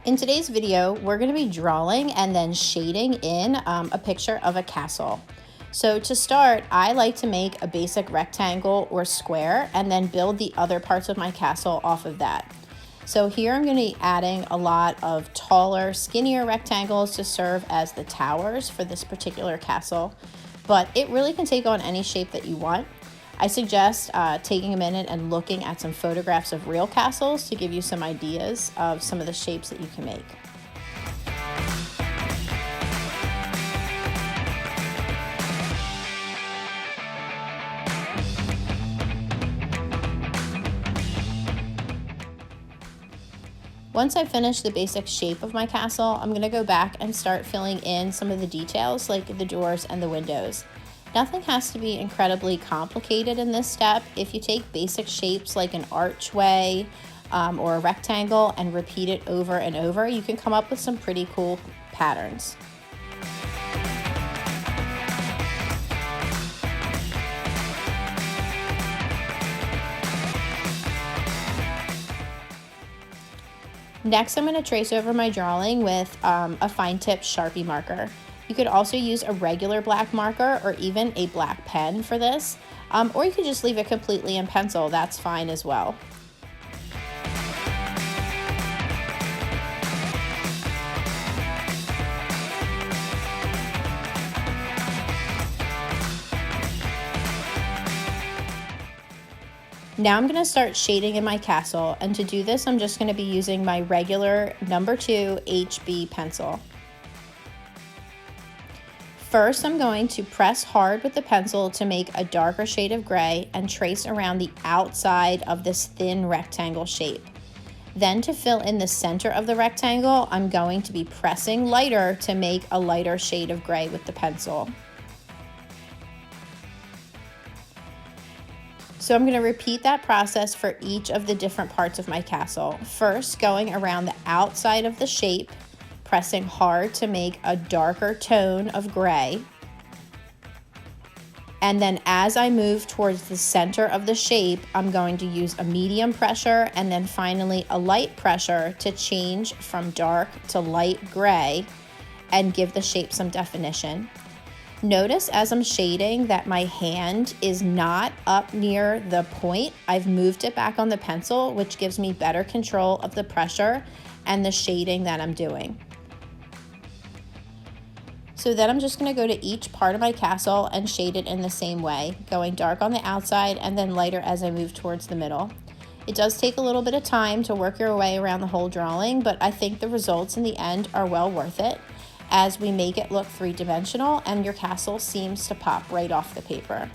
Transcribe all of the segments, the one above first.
In today's video, we're going to be drawing and then shading in a picture of a castle. So to start, I like to make a basic rectangle or square and then build the other parts of my castle off of that. So here I'm going to be adding a lot of taller, skinnier rectangles to serve as the towers for this particular castle, but it really can take on any shape that you want. I suggest taking a minute and looking at some photographs of real castles to give you some ideas of some of the shapes that you can make. Once I finish the basic shape of my castle, I'm going to go back and start filling in some of the details like the doors and the windows. Nothing has to be incredibly complicated in this step. If you take basic shapes like an archway or a rectangle and repeat it over and over, you can come up with some pretty cool patterns. Next, I'm going to trace over my drawing with a fine tip Sharpie marker. You could also use a regular black marker or even a black pen for this, or you could just leave it completely in pencil. That's fine as well. Now I'm going to start shading in my castle, and to do this I'm just going to be using my regular number 2 HB pencil. First, I'm going to press hard with the pencil to make a darker shade of gray and trace around the outside of this thin rectangle shape. Then to fill in the center of the rectangle, I'm going to be pressing lighter to make a lighter shade of gray with the pencil. So I'm going to repeat that process for each of the different parts of my castle. First, going around the outside of the shape, pressing hard to make a darker tone of gray. And then as I move towards the center of the shape, I'm going to use a medium pressure and then finally a light pressure to change from dark to light gray and give the shape some definition. Notice as I'm shading that my hand is not up near the point. I've moved it back on the pencil, which gives me better control of the pressure and the shading that I'm doing. So then I'm just going to go to each part of my castle and shade it in the same way, going dark on the outside and then lighter as I move towards the middle. It does take a little bit of time to work your way around the whole drawing, but I think the results in the end are well worth it as we make it look three-dimensional and your castle seems to pop right off the paper.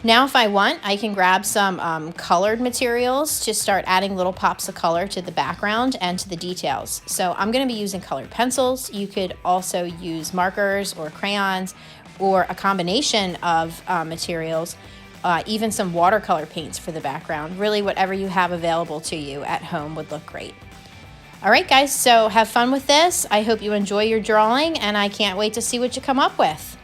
Now if I want, I can grab some colored materials to start adding little pops of color to the background and to the details. So I'm going to be using colored pencils. You could also use markers or crayons or a combination of materials, even some watercolor paints for the background. Really whatever you have available to you at home would look great. All right guys, so have fun with this. I hope you enjoy your drawing and I can't wait to see what you come up with.